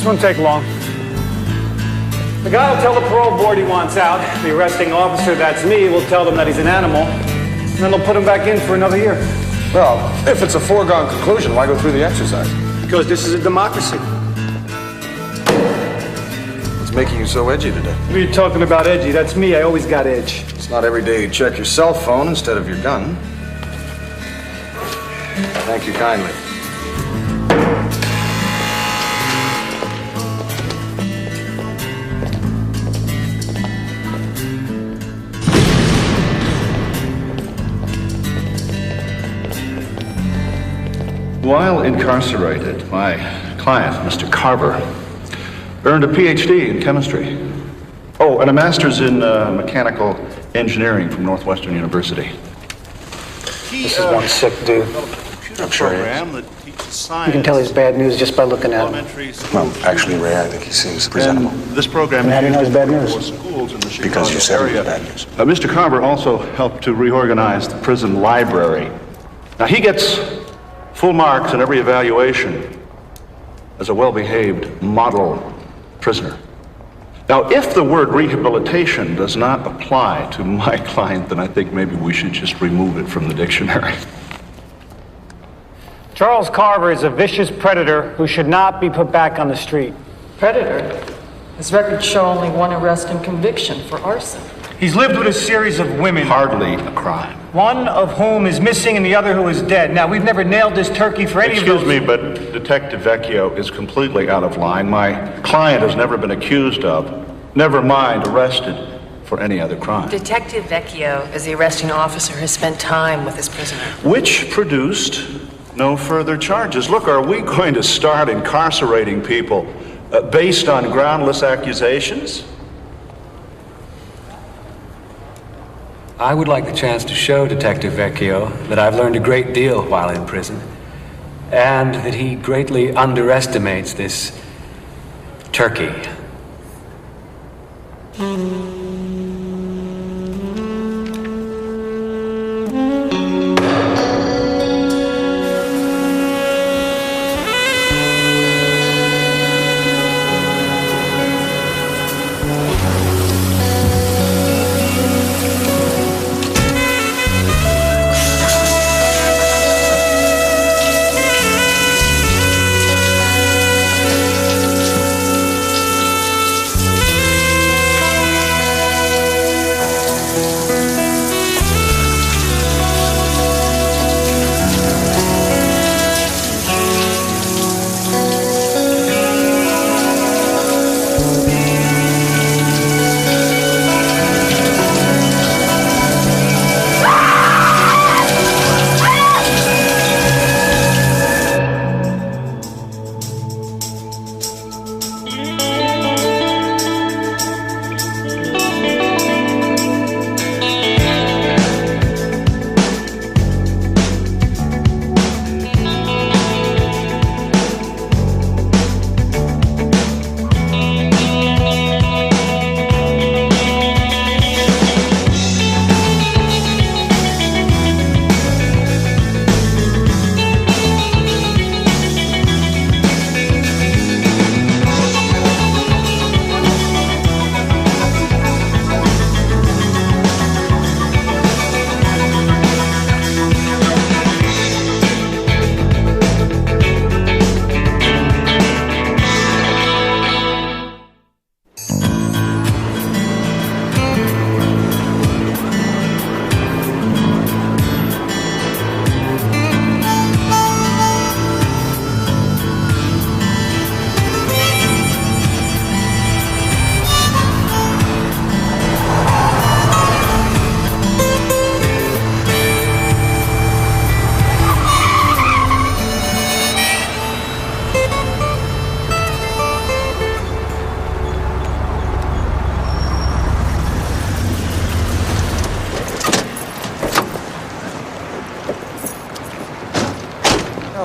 won't take long. The guy will tell the parole board he wants out. The arresting officer, that's me, will tell them that he's an animal. And then they'll put him back in for another year. Well, if it's a foregone conclusion, why go through the exercise? Because this is a democracy. What's making you so edgy today? What are you talking about edgy? That's me. I always got edge. It's not every day you check your cell phone instead of your gun. Thank you kindly. While incarcerated, my client, Mr. Carver, earned a PhD in chemistry. Oh, and a master's in mechanical engineering from Northwestern University. This is one sick dude. I'm sure he is. You can tell he's bad news just by looking at him. Well, actually, Ray, I think he seems presentable. This program. And how do you know it's bad news? Because you said it was bad news. Mr. Carver also helped to reorganize the prison library. Now, he gets full marks in every evaluation as a well-behaved model prisoner. Now, if the word rehabilitation does not apply to my client, then I think maybe we should just remove it from the dictionary. Charles Carver is a vicious predator who should not be put back on the street. Predator? His records show only one arrest and conviction for arson. He's lived with a series of women. Hardly a crime. One of whom is missing and the other who is dead. Now, we've never nailed this turkey for any of those... Excuse me, but Detective Vecchio is completely out of line. My client has never been accused of, never mind arrested for any other crime. Detective Vecchio, as the arresting officer, has spent time with this prisoner. Which produced no further charges. Look, are we going to start incarcerating people based on groundless accusations? I would like the chance to show Detective Vecchio that I've learned a great deal while in prison, and that he greatly underestimates this turkey.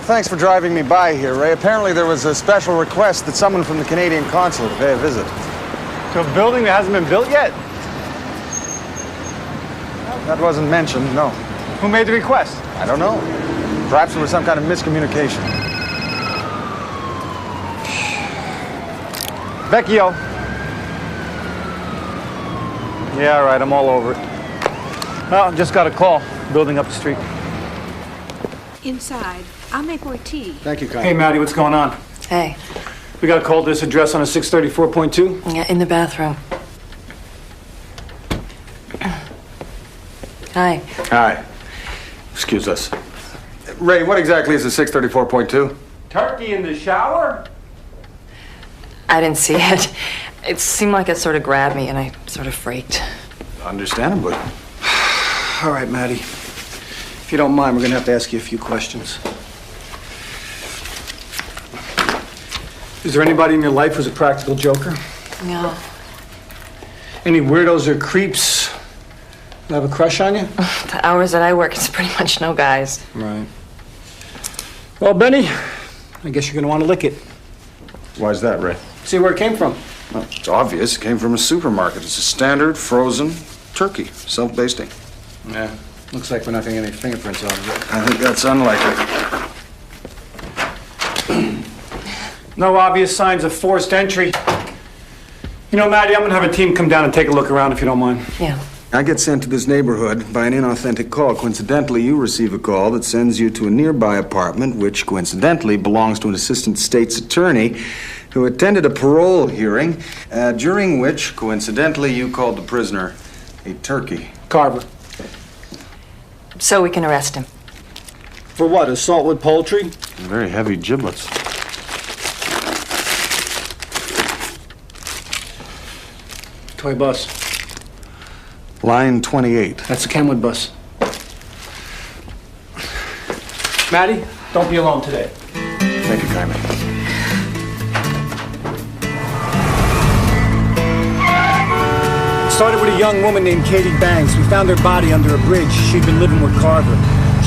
Thanks for driving me by here, Ray. Apparently there was a special request that someone from the Canadian consulate pay a visit. To a building that hasn't been built yet? That wasn't mentioned, no. Who made the request? I don't know. Perhaps there was some kind of miscommunication. Vecchio. Yeah, all right, I'm all over it. Well, just got a call. Building up the street. Inside. I'll make more tea. Thank you, Kai. Hey, Maddie, what's going on? Hey, We got a call to this address on a 634.2. yeah, in the bathroom. Hi. Hi. Excuse us. Ray, what exactly is the 634.2? Turkey in the shower? I didn't see it. It seemed like it sort of grabbed me, and I sort of freaked. Understandably. All right, Maddie. If you don't mind, we're gonna have to ask you a few questions. Is there anybody in your life who's a practical joker? No. Any weirdos or creeps that have a crush on you? The hours that I work, it's pretty much no guys. Right. Well, Benny, I guess you're gonna want to lick it. Why's that, Ray? See where it came from. Well, it's obvious. It came from a supermarket. It's a standard frozen turkey, self-basting. Yeah. Looks like we're not getting any fingerprints on it. I think that's unlikely. No obvious signs of forced entry. You know, Maddie, I'm gonna have a team come down and take a look around if you don't mind. Yeah. I get sent to this neighborhood by an inauthentic call. Coincidentally, you receive a call that sends you to a nearby apartment, which coincidentally belongs to an assistant state's attorney who attended a parole hearing, during which, coincidentally, you called the prisoner a turkey. Carver. So we can arrest him. For what, assault with poultry? Very heavy giblets. Toy bus. Line 28. That's the Kenwood bus. Maddie, don't be alone today. Thank you, Carmen. It started with a young woman named Katie Banks. We found her body under a bridge. She'd been living with Carver.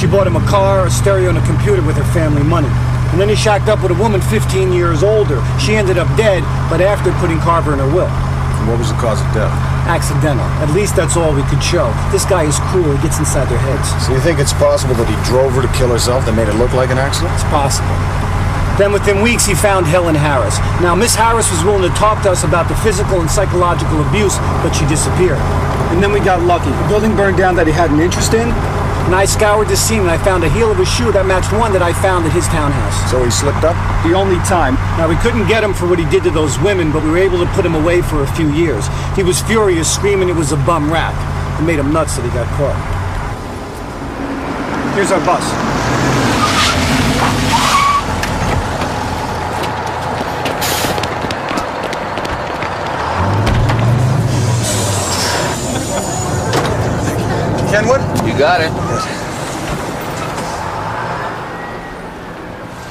She bought him a car, a stereo, and a computer with her family money. And then he shacked up with a woman 15 years older. She ended up dead, but after putting Carver in her will. And what was the cause of death? Accidental. At least that's all we could show. This guy is cruel. He gets inside their heads. So you think it's possible that he drove her to kill herself that made it look like an accident? It's possible. Then within weeks, he found Helen Harris. Now, Miss Harris was willing to talk to us about the physical and psychological abuse, but she disappeared. And then we got lucky. The building burned down that he had an interest in, and I scoured the scene and I found a heel of a shoe that matched one that I found at his townhouse. So he slipped up? The only time. Now, we couldn't get him for what he did to those women, but we were able to put him away for a few years. He was furious, screaming it was a bum rap. It made him nuts that he got caught. Here's our bus. Kenwood? You got it.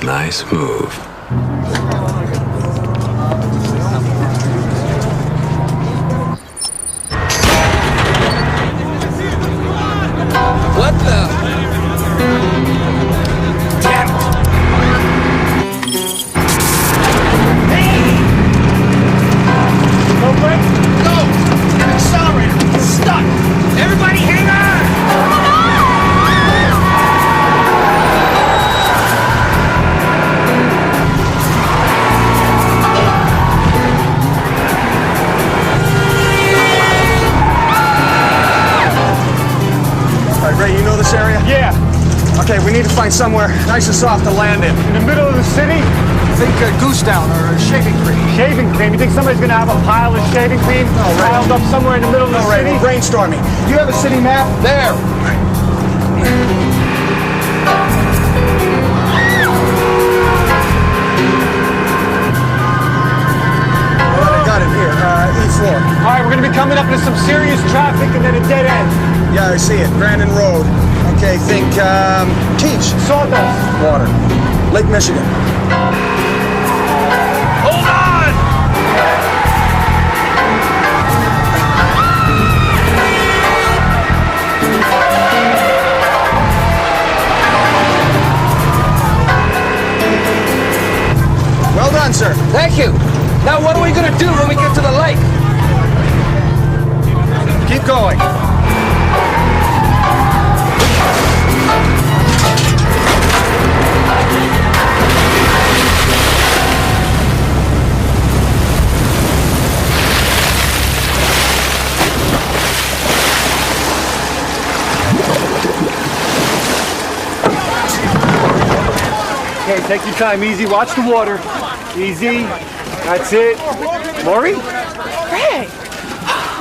Nice move. What the? Damn it! No break? Go! Accelerator! Stuck! Everybody hang on! All right, Ray, you know this area? Yeah. Okay, we need to find somewhere nice and soft to land in. In the middle of the city? Think Goose Down or Shaving Creek. Shaving cream? You think somebody's gonna have a pile of shaving cream piled up somewhere in the middle of the All right, city? we're brainstorming. Do you have a city map? There! I got it here. E4. All right, we're gonna be coming up to some serious traffic and then a dead end. Yeah, I see it. Grandin Road. Okay, think Teach. Sawdust. Water. Lake Michigan. Hold on! Well done, sir. Thank you. Now what are we gonna do when we get to the lake? Keep going. Okay, take your time. Easy. Watch the water. Easy. That's it. Lori? Ray!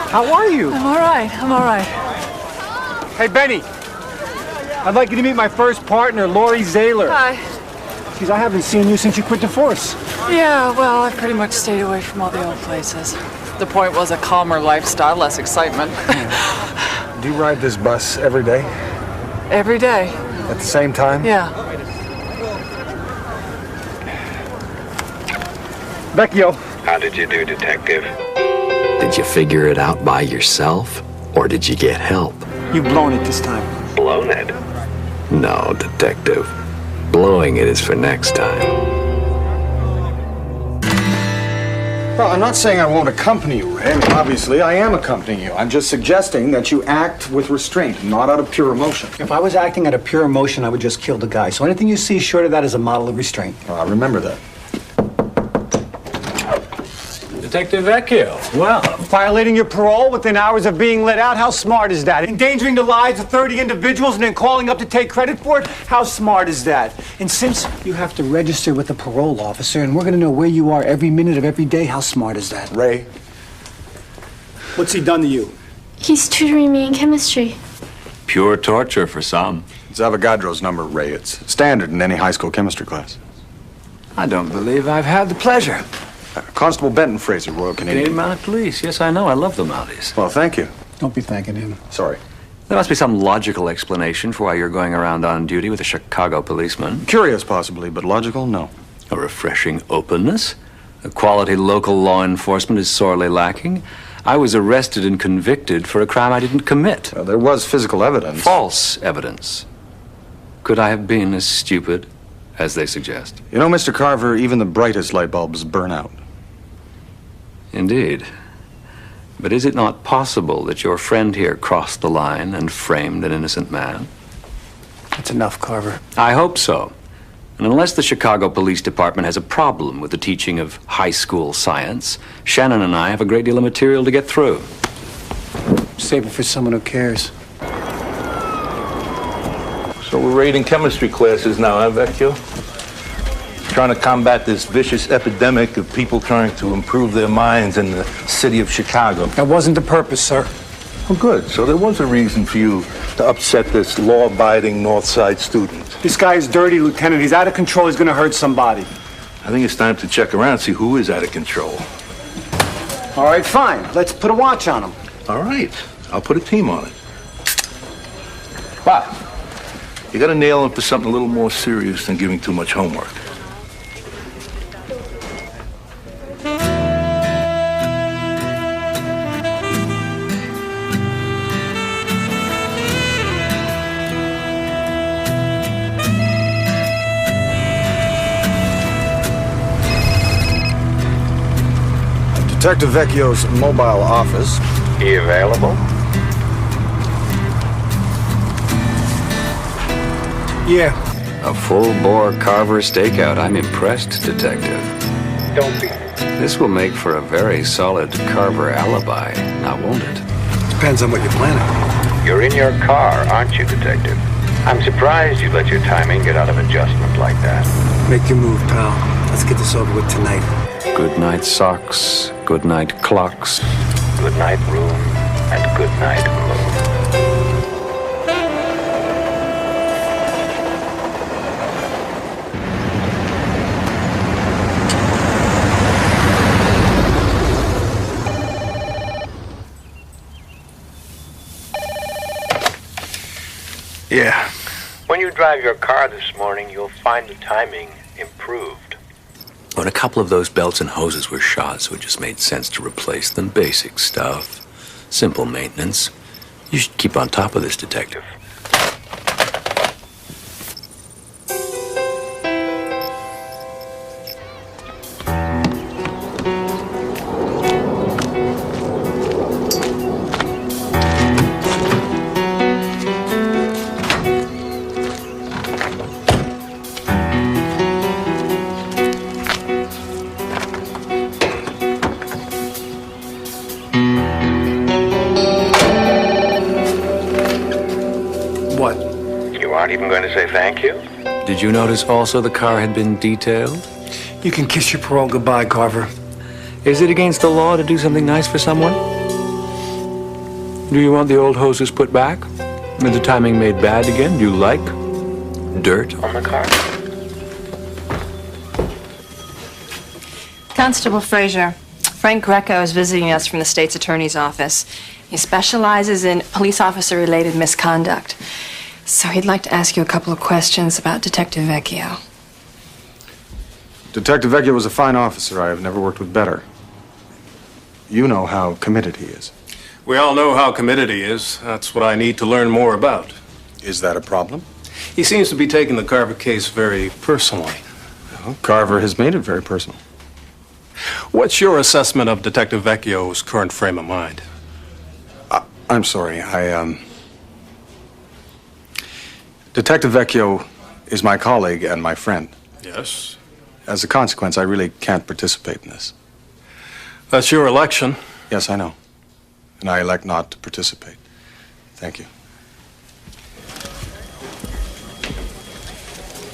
How are you? I'm all right. Hey, Benny. I'd like you to meet my first partner, Lori Zahler. Hi. Geez, I haven't seen you since you quit the force. Yeah, well, I pretty much stayed away from all the old places. The point was a calmer lifestyle, less excitement. Do you ride this bus every day? Every day. At the same time? Yeah. Vecchio. How did you do, Detective? Did you figure it out by yourself, or did you get help? You've blown it this time. Blown it. No, Detective. Blowing it is for next time. Well, I'm not saying I won't accompany you, Ray. I mean, obviously, I am accompanying you. I'm just suggesting that you act with restraint, not out of pure emotion. If I was acting out of pure emotion, I would just kill the guy. So anything you see short of that is a model of restraint. Well, I remember that. Detective Vecchio. Well, violating your parole within hours of being let out, how smart is that? Endangering the lives of 30 individuals and then calling up to take credit for it, how smart is that? And since you have to register with the parole officer and we're going to know where you are every minute of every day, how smart is that? Ray. What's he done to you? He's tutoring me in chemistry. Pure torture for some. It's Avogadro's number, Ray. It's standard in any high school chemistry class. I don't believe I've had the pleasure. Constable Benton Fraser, Royal Canadian. Canadian Mounted Police. Yes, I know. I love the Mounties. Well, thank you. Don't be thanking him. Sorry. There must be some logical explanation for why you're going around on duty with a Chicago policeman. Curious, possibly, but logical, no. A refreshing openness. A quality local law enforcement is sorely lacking. I was arrested and convicted for a crime I didn't commit. Well, there was physical evidence. False evidence. Could I have been as stupid as they suggest? You know, Mr. Carver, even the brightest light bulbs burn out. Indeed. But is it not possible that your friend here crossed the line and framed an innocent man? That's enough, Carver. I hope so. And unless the Chicago Police Department has a problem with the teaching of high school science, Shannon and I have a great deal of material to get through. Save it for someone who cares. So we're raiding chemistry classes now, huh, Vecchio? Trying to combat this vicious epidemic of people trying to improve their minds in the city of Chicago. That wasn't the purpose, sir. Oh, good. So there was a reason for you to upset this law-abiding North Side student. This guy is dirty, Lieutenant. He's out of control. He's going to hurt somebody. I think it's time to check around, see who is out of control. All right, fine. Let's put a watch on him. All right. I'll put a team on it. But you got to nail him for something a little more serious than giving too much homework. Detective Vecchio's mobile office. He available? Yeah. A full-bore Carver stakeout. I'm impressed, Detective. Don't be. This will make for a very solid Carver alibi, now won't it? Depends on what you're planning. You're in your car, aren't you, Detective? I'm surprised you let your timing get out of adjustment like that. Make your move, pal. Let's get this over with tonight. Good night socks, good night clocks. Good night room and good night moon. Yeah. When you drive your car this morning, you'll find the timing improved. When a couple of those belts and hoses were shot, so it just made sense to replace them. Basic stuff. Simple maintenance. You should keep on top of this, Detective. You aren't even going to say thank you? Did you notice also the car had been detailed? You can kiss your parole goodbye, Carver. Is it against the law to do something nice for someone? Do you want the old hoses put back? And the timing made bad again? Do you like dirt on the car? Constable Frazier, Frank Greco is visiting us from the state's attorney's office. He specializes in police officer-related misconduct. So he'd like to ask you a couple of questions about Detective Vecchio. Detective Vecchio was a fine officer. I have never worked with better. You know how committed he is. We all know how committed he is. That's what I need to learn more about. Is that a problem? He seems to be taking the Carver case very personally. Well, Carver has made it very personal. What's your assessment of Detective Vecchio's current frame of mind? I'm sorry, Detective Vecchio is my colleague and my friend. Yes? As a consequence, I really can't participate in this. That's your election. Yes, I know. And I elect not to participate. Thank you.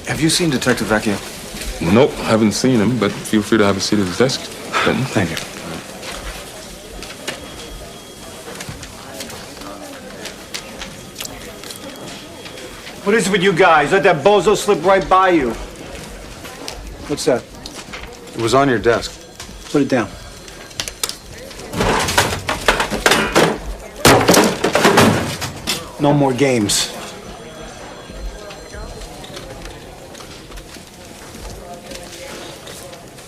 Have you seen Detective Vecchio? Nope, haven't seen him, but feel free to have a seat at his desk. Thank you. What is it with you guys? Let that bozo slip right by you. What's that? It was on your desk. Put it down. No more games.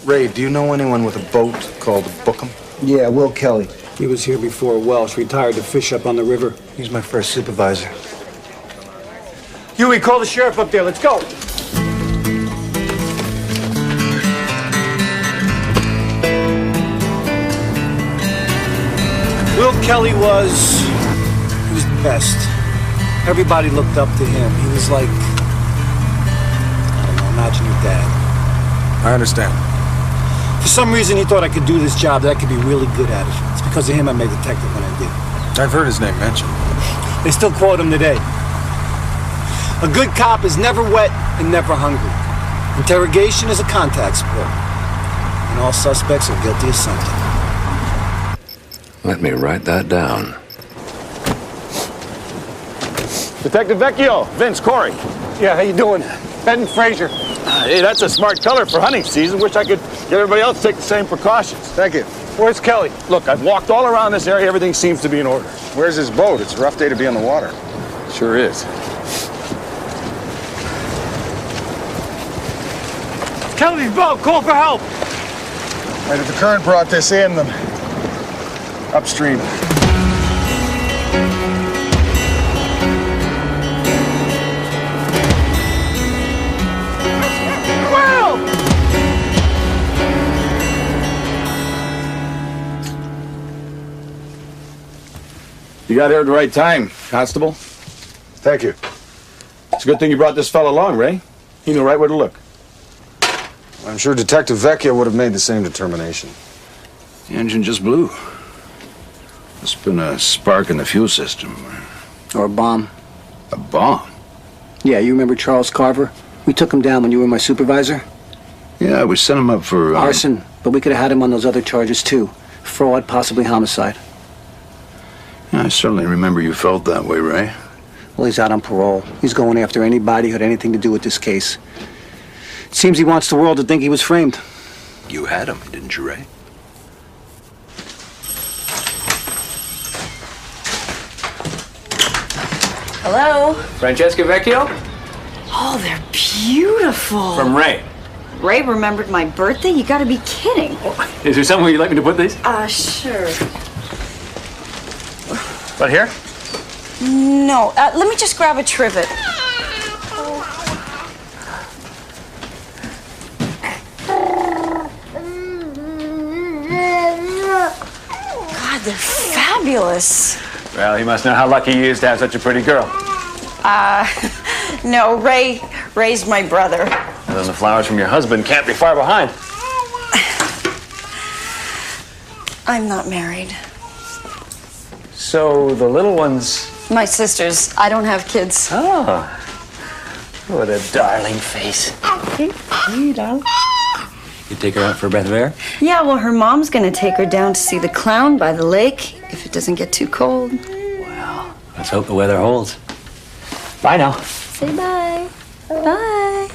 Ray, do you know anyone with a boat called Bookham? Yeah, Will Kelly. He was here before Welsh, retired to fish up on the river. He's my first supervisor. Huey, call the sheriff up there. Let's go. Will Kelly was the best. Everybody looked up to him. He was like, I don't know, imagine your dad. I understand. For some reason, he thought I could do this job, that I could be really good at it. It's because of him I made detective when I did. I've heard his name mentioned. They still quote him today. A good cop is never wet and never hungry. Interrogation is a contact sport. And all suspects are guilty of something. Let me write that down. Detective Vecchio, Vince, Corey. Yeah, how you doing? Ben Frazier. Hey, that's a smart color for hunting season. Wish I could get everybody else to take the same precautions. Thank you. Where's Kelly? Look, I've walked all around this area. Everything seems to be in order. Where's his boat? It's a rough day to be on the water. Sure is. Kelly's boat. Call for help. Right, if the current brought this in, then upstream. You got here at the right time, Constable. Thank you. It's a good thing you brought this fella along, Ray. He knew right where to look. I'm sure Detective Vecchio would have made the same determination. The engine just blew. Must have been a spark in the fuel system. Or a bomb. A bomb? Yeah, you remember Charles Carver? We took him down when you were my supervisor. Yeah, we sent him up for... arson, but we could have had him on those other charges too. Fraud, possibly homicide. I certainly remember you felt that way, Ray. Well, he's out on parole. He's going after anybody who had anything to do with this case. It seems he wants the world to think he was framed. You had him, didn't you, Ray? Hello? Francesca Vecchio? Oh, they're beautiful. From Ray. Ray remembered my birthday? You gotta be kidding. Is there somewhere you'd like me to put these? Sure. Right here? No, let me just grab a trivet. God, they're fabulous. Well, he must know how lucky he is to have such a pretty girl. No, Ray's my brother. And then the flowers from your husband can't be far behind. I'm not married. So the little ones... My sisters. I don't have kids. Oh. What a darling face. You darling. You take her out for a breath of air? Yeah, well, her mom's gonna take her down to see the clown by the lake if it doesn't get too cold. Well, let's hope the weather holds. Bye now. Say bye. Bye.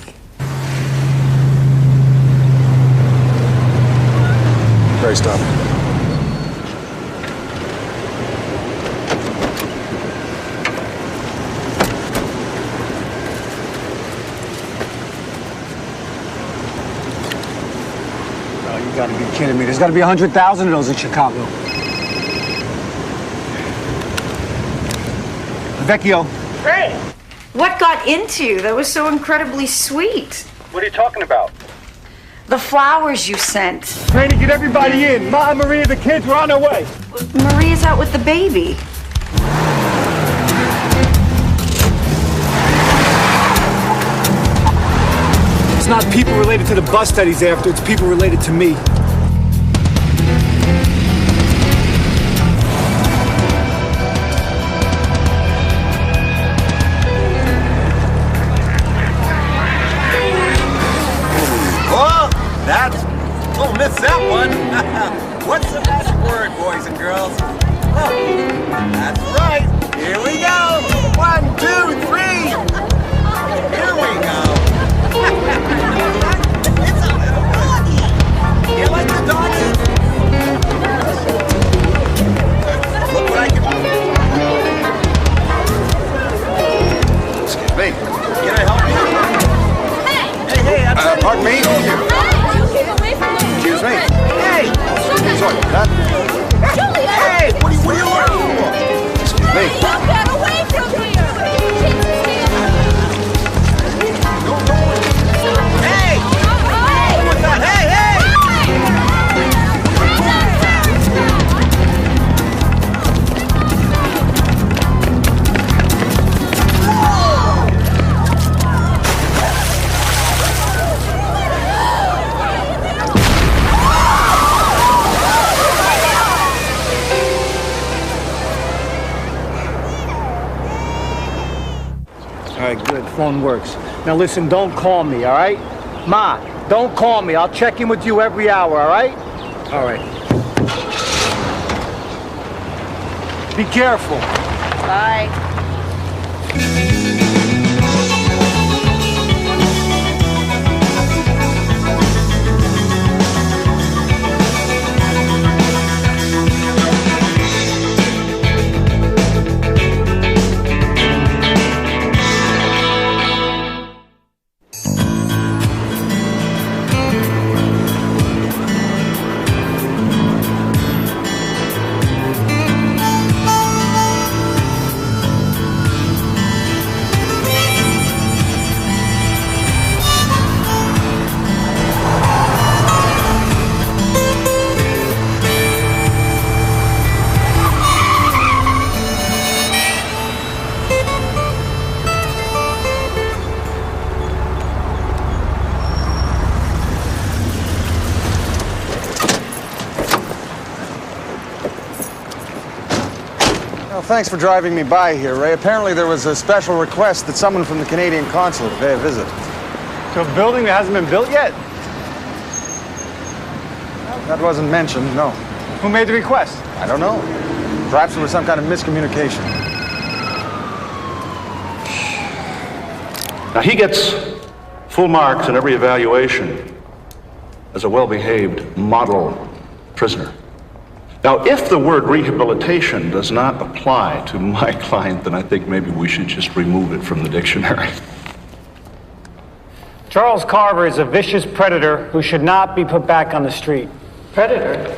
Very stop. Oh, you gotta be kidding me. There's gotta be 100,000 of those in Chicago. Vecchio. Hey! What got into you? That was so incredibly sweet. What are you talking about? The flowers you sent. Trying to get everybody in. Ma and Maria, the kids, we're on our way. Maria's out with the baby. It's not people related to the bus that he's after, it's people related to me. Don't miss that one. What's the best word, boys and girls? Oh, that's right. Here we go. 1, 2, 3. Here we go. It's a little doggy. You like the doggy? Look what I can do. Excuse me. Can I help you? Hey, I'm Pardon me? Excuse me. Hey! Sorry, that. Hey! What are you looking for? Excuse me. Get away from here! Hey! What's that? Hey, hey! All right, good. Phone works. Now listen, don't call me, all right? Ma, don't call me. I'll check in with you every hour, all right? All right. Be careful. Bye. Thanks for driving me by here, Ray. Apparently there was a special request that someone from the Canadian consulate pay a visit. To a building that hasn't been built yet? That wasn't mentioned, no. Who made the request? I don't know. Perhaps there was some kind of miscommunication. Now, he gets full marks in every evaluation as a well-behaved model prisoner. Now, if the word rehabilitation does not apply to my client, then I think maybe we should just remove it from the dictionary. Charles Carver is a vicious predator who should not be put back on the street. Predator?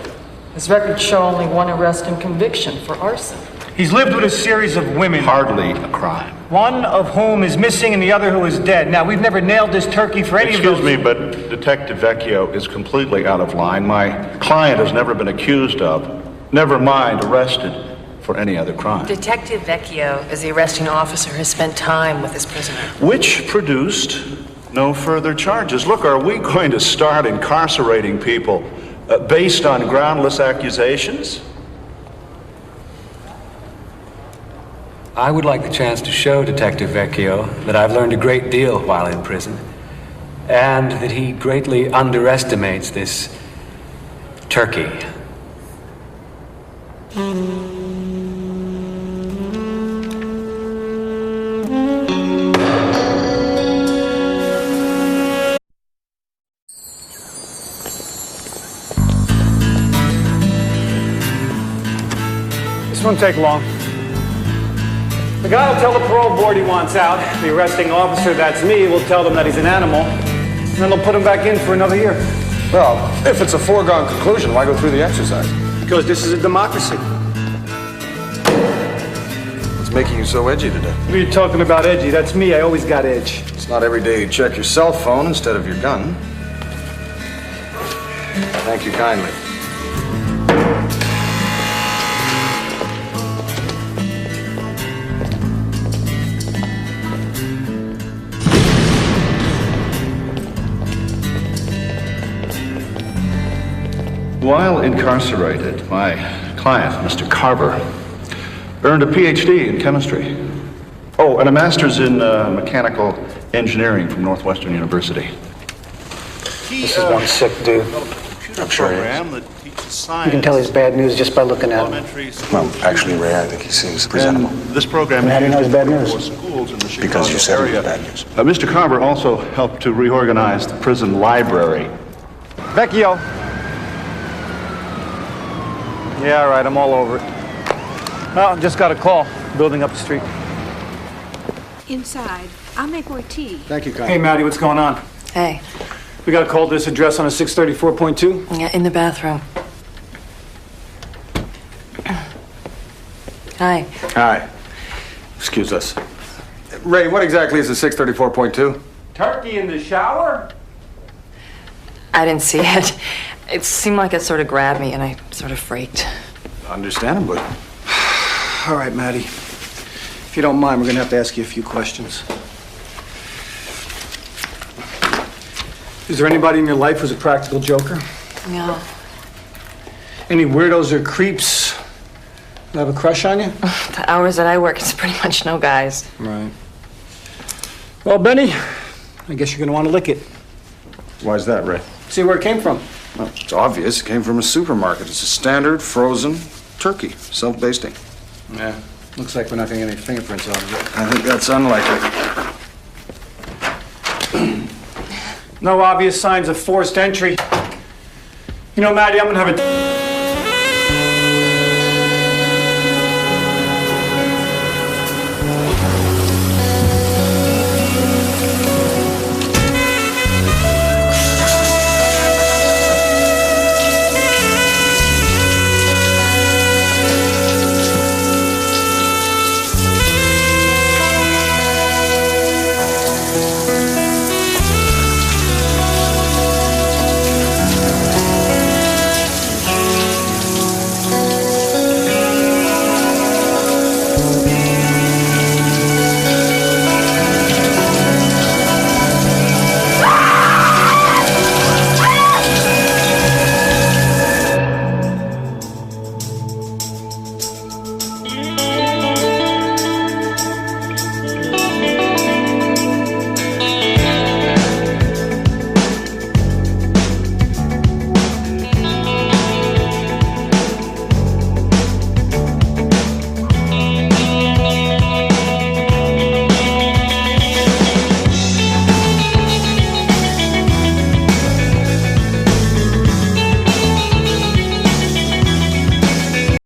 His records show only one arrest and conviction for arson. He's lived with a series of women. Hardly a crime. One of whom is missing and the other who is dead. Now, we've never nailed this turkey for any of those... Excuse me, but Detective Vecchio is completely out of line. My client has never been accused of, never mind arrested, for any other crime. Detective Vecchio, as the arresting officer, has spent time with this prisoner. Which produced no further charges. Look, are we going to start incarcerating people based on groundless accusations? I would like the chance to show Detective Vecchio that I've learned a great deal while in prison, and that he greatly underestimates this turkey. This won't take long. The guy will tell the parole board he wants out. The arresting officer, that's me, will tell them that he's an animal. And then they'll put him back in for another year. Well, if it's a foregone conclusion, why go through the exercise? Because this is a democracy. What's making you so edgy today? What are you talking about edgy? That's me. I always got edge. It's not every day you check your cell phone instead of your gun. Thank you kindly. While incarcerated, my client, Mr. Carver, earned a PhD in chemistry. Oh, and a master's in mechanical engineering from Northwestern University. This is one sick dude. I'm sure he is. You can tell he's bad news just by looking at him. Well, actually, Ray, I think he seems presentable. This program And how do you know it's bad news? Because you said it was bad news. Mr. Carver also helped to reorganize the prison library. Vecchio. Yeah, all right, I'm all over it. Oh, just got a call. Building up the street. Inside. I'll make more tea. Thank you, Kai. Hey, Maddie, what's going on? Hey. We got a call to this address on a 634.2? Yeah, in the bathroom. Hi. Hi. Excuse us. Ray, what exactly is a 634.2? Turkey in the shower? I didn't see it. It seemed like it sort of grabbed me, and I sort of freaked. Understandably. All right, Maddie. If you don't mind, we're going to have to ask you a few questions. Is there anybody in your life who's a practical joker? No. Any weirdos or creeps that have a crush on you? The hours that I work, it's pretty much no guys. Right. Well, Benny, I guess you're going to want to lick it. Why's that, Ray? See where it came from. Well, it's obvious. It came from a supermarket. It's a standard frozen turkey, self-basting. Yeah. Looks like we're not going to get any fingerprints on it. I think that's unlikely. No obvious signs of forced entry. You know, Maddie, I'm going to have a...